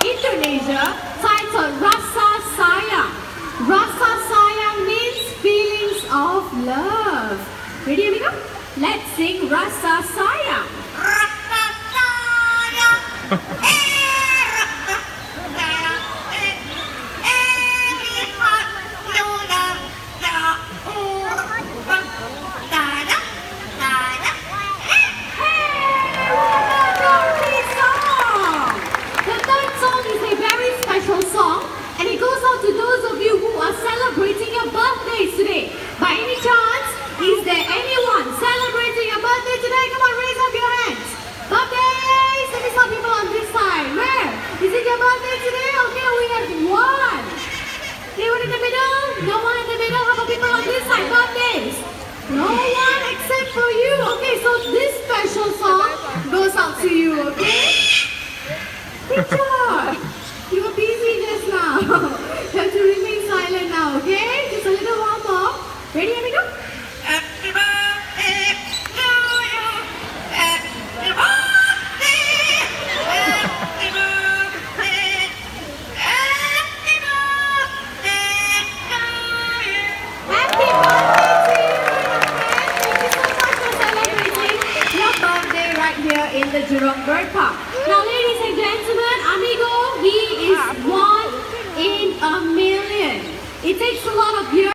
Indonesia, titled Rasa Sayang. Rasa Sayang means feelings of love. Ready, amigo? Let's sing Rasa Sayang. Rasa Sayang. Today. By any chance, is there anyone celebrating a birthday today? Come on, raise up your hands. Birthdays! Let me saw people on this side. Where? Is it your birthday today? Okay, we have one. Anyone in the middle? No one in the middle? How about people on this side? Birthdays? No one except for you. Okay, so this special song goes out to you, okay? Good job. You were busy just now. You have to remain silent now, okay? Just a little while more. Ready, amigo? Happy birthday to you. Happy birthday. Happy birthday. Happy birthday to you. Happy birthday to you, my friend. Thank you so much for celebrating your birthday right here in the Jurong Bird Park. Now, ladies and gentlemen, amigo, he is one in a million. It takes a lot of years.